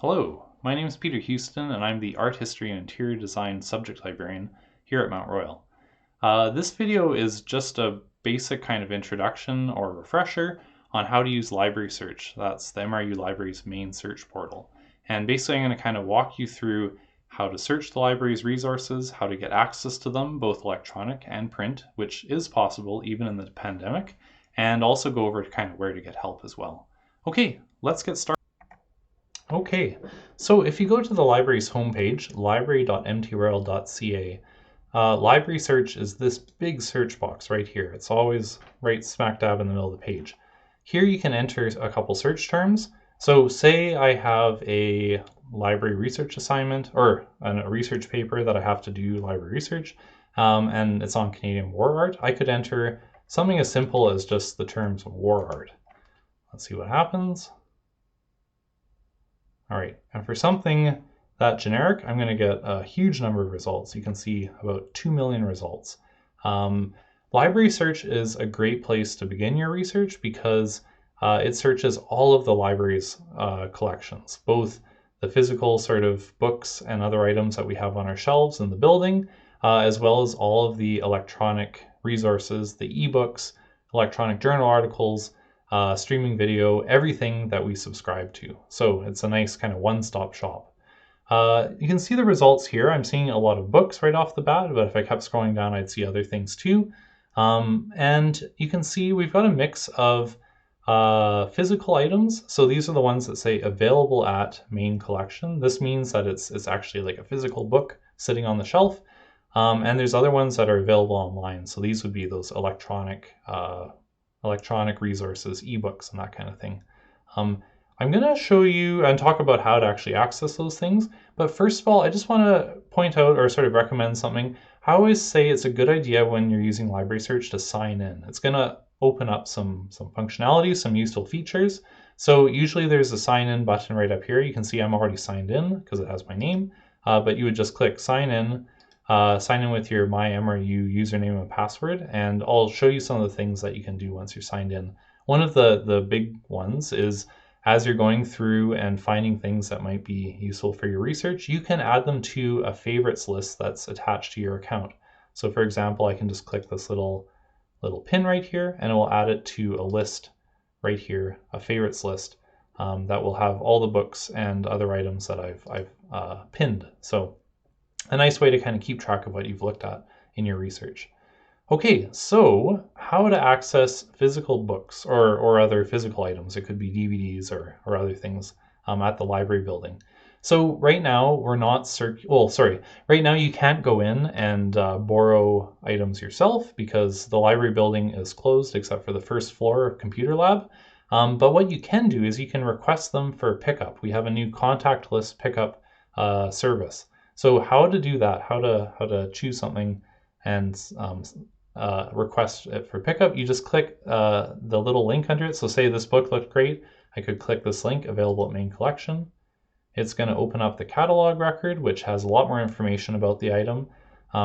Hello, my name is Peter Houston and I'm the Art History and Interior Design Subject Librarian here at Mount Royal. This video is just a basic kind of introduction or refresher on how to use library search. That's the MRU Library's main search portal. And basically I'm going to kind of walk you through how to search the library's resources, how to get access to them, both electronic and print, which is possible even in the pandemic, and also go over to kind of where to get help as well. Okay, let's get started. Okay, so if you go to the library's homepage, library.mtroyal.ca, library search is this big search box right here. It's always right smack dab in the middle of the page. Here you can enter a couple search terms. So say I have a library research assignment or a research paper that I have to do library research, and it's on Canadian war art. I could enter something as simple as just the terms war art. Let's see what happens. All right, and for something that generic, I'm going to get a huge number of results. You can see about 2 million results. Library search is a great place to begin your research because it searches all of the library's collections, both the physical sort of books and other items that we have on our shelves in the building, as well as all of the electronic resources, the ebooks, electronic journal articles, streaming video, everything that we subscribe to. So it's a nice kind of one-stop shop. You can see the results here. I'm seeing a lot of books right off the bat, but if I kept scrolling down, I'd see other things too. And you can see we've got a mix of physical items. So these are the ones that say available at main collection. This means that it's actually like a physical book sitting on the shelf. And there's other ones that are available online. So these would be those electronic resources, ebooks, and that kind of thing. I'm going to show you and talk about how to actually access those things. But first of all, I just want to point out or sort of recommend something. I always say it's a good idea when you're using library search to sign in. It's going to open up some functionality, some useful features. So usually there's a sign in button right up here. You can see I'm already signed in because it has my name, but you would just click sign in with your MyMRU username and password, and I'll show you some of the things that you can do once you're signed in. One of the big ones is as you're going through and finding things that might be useful for your research, you can add them to a favorites list that's attached to your account. So for example, I can just click this little pin right here and it will add it to a list right here, a favorites list that will have all the books and other items that I've pinned. So a nice way to kind of keep track of what you've looked at in your research. Okay, so how to access physical books or other physical items. It could be DVDs or other things at the library building. So right now we're not right now you can't go in and borrow items yourself because the library building is closed except for the first floor computer lab. But what you can do is you can request them for pickup. We have a new contactless pickup service. So how to do that, how to choose something and request it for pickup, you just click the little link under it. So say this book looked great, I could click this link, available at main collection. It's going to open up the catalog record, which has a lot more information about the item,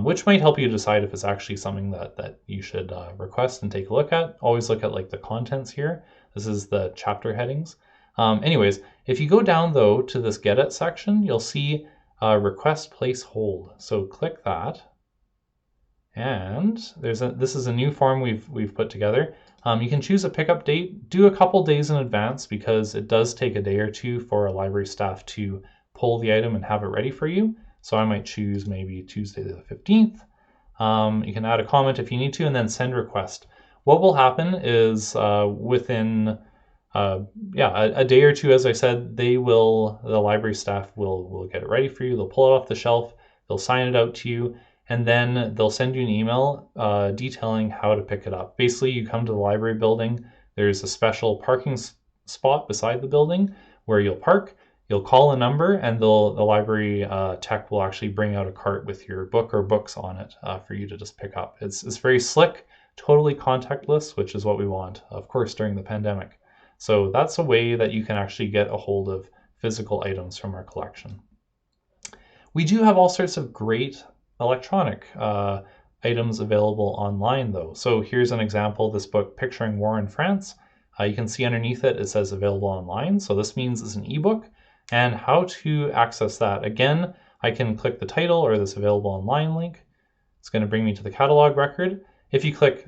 which might help you decide if it's actually something that you should request and take a look at. Always look at like the contents here. This is the chapter headings. Anyways, if you go down though to this Get It section, you'll see request place hold. So click that, and this is a new form we've put together. You can choose a pickup date. Do a couple days in advance because it does take a day or two for a library staff to pull the item and have it ready for you. So I might choose maybe Tuesday the 15th. You can add a comment if you need to, and then send request. What will happen is within a day or two, as I said, the library staff will get it ready for you. They'll pull it off the shelf, they'll sign it out to you, and then they'll send you an email detailing how to pick it up. Basically, you come to the library building, there's a special parking spot beside the building where you'll park, you'll call a number, and the library tech will actually bring out a cart with your book or books on it for you to just pick up. It's very slick, totally contactless, which is what we want, of course, during the pandemic. So that's a way that you can actually get a hold of physical items from our collection. We do have all sorts of great electronic items available online though. So here's an example, this book, Picturing War in France. You can see underneath it, it says available online. So this means it's an ebook. and how to access that. Again, I can click the title or this available online link. It's going to bring me to the catalog record. If you click,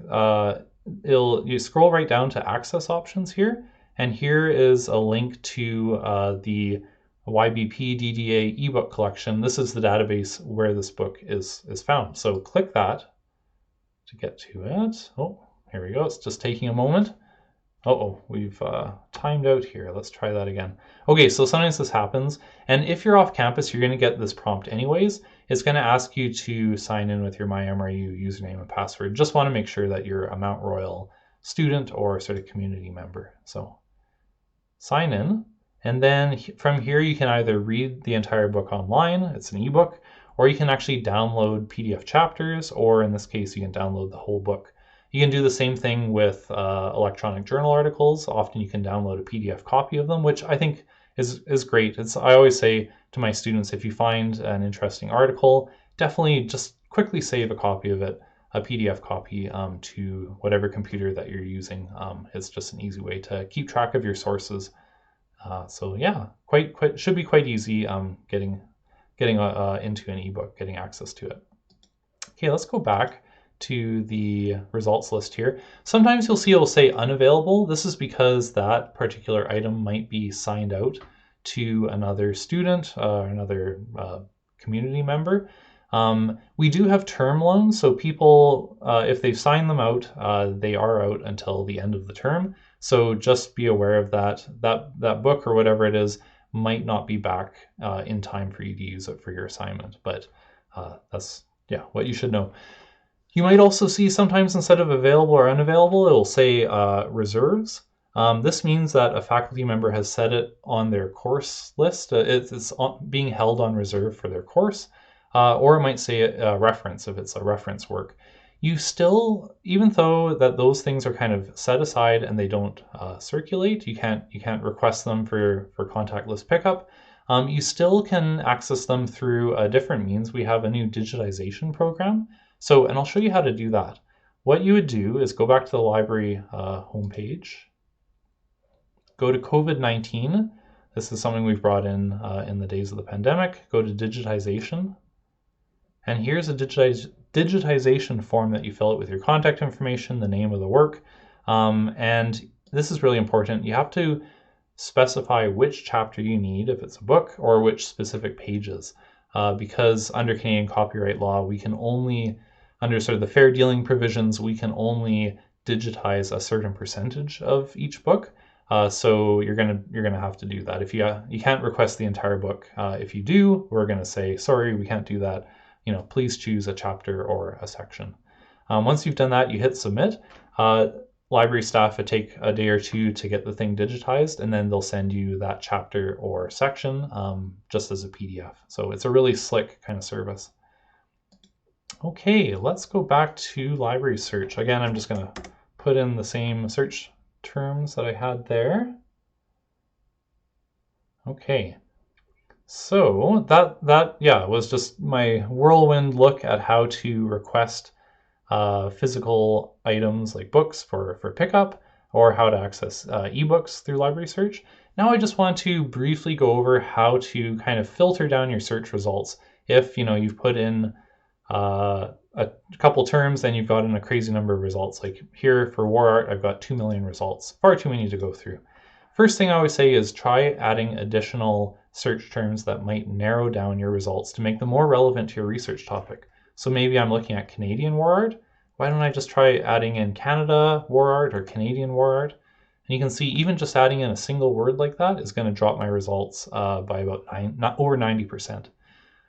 you scroll right down to access options here, and here is a link to the YBP DDA ebook collection. This is the database where this book is found. So click that to get to it. Oh, here we go. It's just taking a moment. Uh-oh, we've timed out here. Let's try that again. Okay, so sometimes this happens, and if you're off campus, you're going to get this prompt anyways. It's going to ask you to sign in with your MyMRU username and password. Just want to make sure that you're a Mount Royal student or sort of community member. So sign in, and then from here you can either read the entire book online, it's an ebook, or you can actually download PDF chapters, or in this case you can download the whole book. You can do the same thing with electronic journal articles. Often you can download a PDF copy of them, which I think is great. I always say to my students, if you find an interesting article, definitely just quickly save a copy of it, a PDF copy, to whatever computer that you're using. It's just an easy way to keep track of your sources. So yeah, should be quite easy getting into an ebook, getting access to it. Okay, let's go back to the results list here. Sometimes you'll see it'll say unavailable. This is because that particular item might be signed out to another student, another community member. We do have term loans, so people, if they've signed them out, they are out until the end of the term. So just be aware of that. That book or whatever it is might not be back in time for you to use it for your assignment, but that's what you should know. You might also see sometimes instead of available or unavailable, it will say reserves. This means that a faculty member has set it on their course list. It's being held on reserve for their course, or it might say a reference if it's a reference work. You still, even though that those things are kind of set aside and they don't circulate, you can't request them for contactless pickup. You still can access them through a different means. We have a new digitization program. So, and I'll show you how to do that. What you would do is go back to the library homepage, go to COVID-19. This is something we've brought in the days of the pandemic. Go to digitization. And here's a digitization form that you fill out with your contact information, the name of the work. And this is really important. You have to specify which chapter you need, if it's a book, or which specific pages. Because under Canadian copyright law, we can only, under sort of the fair dealing provisions, we can only digitize a certain percentage of each book. So you're gonna have to do that. If you can't request the entire book. If you do, we're gonna say sorry, we can't do that. Please choose a chapter or a section. Once you've done that, you hit submit. Library staff would take a day or two to get the thing digitized, and then they'll send you that chapter or section just as a PDF. So it's a really slick kind of service. Okay, let's go back to library search. Again, I'm just going to put in the same search terms that I had there. Okay, so that was just my whirlwind look at how to request physical items like books for pickup, or how to access ebooks through library search. Now I just want to briefly go over how to kind of filter down your search results. If you've put in a couple terms, then you've gotten a crazy number of results. Like here for war art, I've got 2 million results, far too many to go through. First thing I always say is try adding additional search terms that might narrow down your results to make them more relevant to your research topic. So maybe I'm looking at Canadian war art. Why don't I just try adding in Canada war art or Canadian war art? And you can see even just adding in a single word like that is going to drop my results by about over 90%.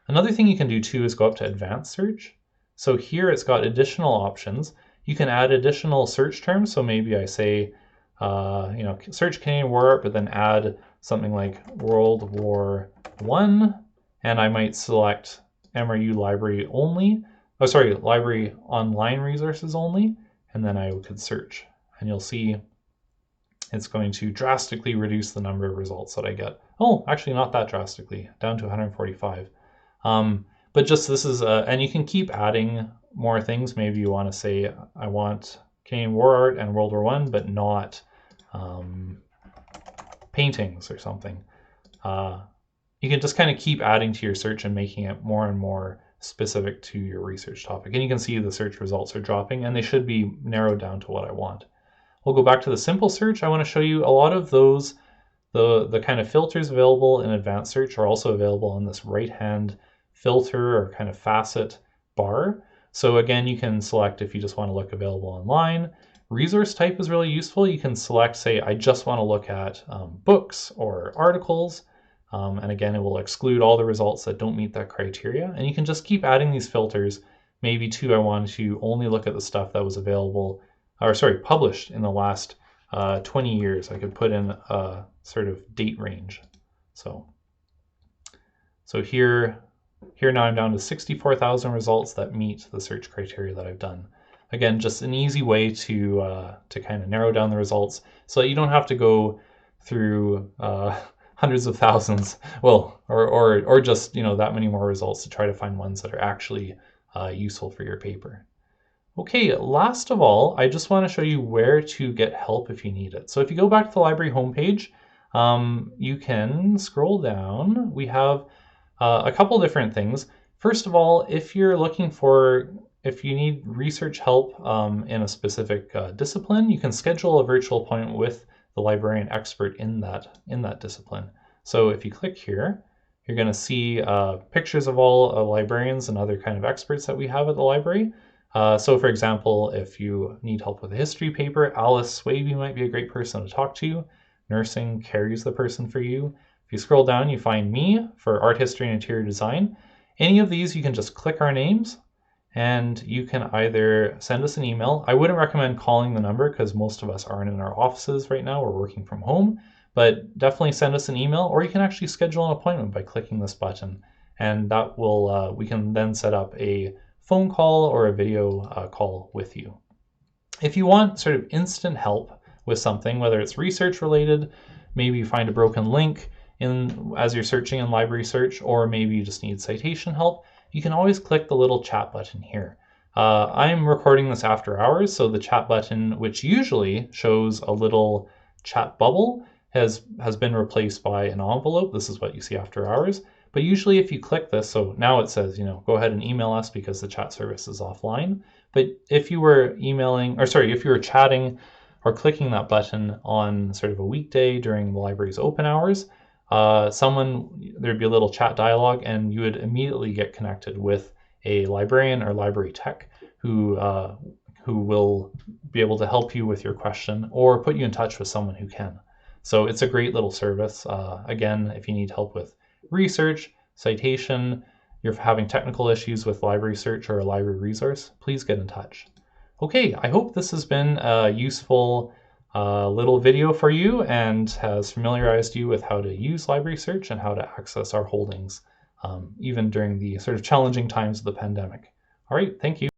Another thing you can do too is go up to advanced search. So here it's got additional options. You can add additional search terms. So maybe I say, search Canadian war art, but then add something like World War I, and I might select MRU Library only. Oh, sorry, Library Online Resources only, and then I could search. And you'll see it's going to drastically reduce the number of results that I get. Oh, actually not that drastically, down to 145. But just this is, and you can keep adding more things. Maybe you want to say, I want Canadian war art and World War I, but not paintings or something. you can just kind of keep adding to your search and making it more and more specific to your research topic. And you can see the search results are dropping, and they should be narrowed down to what I want. We'll go back to the simple search. I want to show you a lot of those, the kind of filters available in advanced search are also available in this right-hand filter or kind of facet bar. So again, you can select if you just want to look available online. Resource type is really useful. You can select, say, I just want to look at books or articles. And again, it will exclude all the results that don't meet that criteria. And you can just keep adding these filters. Maybe too, I want to only look at the stuff that was available, or sorry, published in the last 20 years. I could put in a sort of date range. So here now I'm down to 64,000 results that meet the search criteria that I've done. Again, just an easy way to kind of narrow down the results so that you don't have to go through hundreds of thousands, well, or just, you know, that many more results to try to find ones that are actually useful for your paper. Okay, last of all, I just want to show you where to get help if you need it. So if you go back to the library homepage, you can scroll down. We have a couple different things. First of all, if you're looking for, if you need research help in a specific discipline, you can schedule a virtual appointment with the librarian expert in that discipline. So if you click here, you're going to see pictures of all librarians and other kind of experts that we have at the library. So for example, if you need help with a history paper, Alice Swaby might be a great person to talk to. Nursing, Carrie's the person for you. If you scroll down, you find me for art history and interior design. Any of these, you can just click our names and you can either send us an email. I wouldn't recommend calling the number because most of us aren't in our offices right now. We're working from home, but definitely send us an email, or you can actually schedule an appointment by clicking this button. And that will, we can then set up a phone call or a video call with you. If you want sort of instant help with something, whether it's research related, maybe you find a broken link as you're searching in library search, or maybe you just need citation help, you can always click the little chat button here. I'm recording this after hours, so the chat button, which usually shows a little chat bubble, has been replaced by an envelope. This is what you see after hours. But usually if you click this, so now it says, you know, go ahead and email us because the chat service is offline. But if you were if you were chatting or clicking that button on sort of a weekday during the library's open hours, there'd be a little chat dialogue and you would immediately get connected with a librarian or library tech who will be able to help you with your question or put you in touch with someone who can. So it's a great little service. Again, if you need help with research, citation, you're having technical issues with library search or a library resource, please get in touch. Okay, I hope this has been a useful little video for you and has familiarized you with how to use library search and how to access our holdings, even during the sort of challenging times of the pandemic. All right, thank you.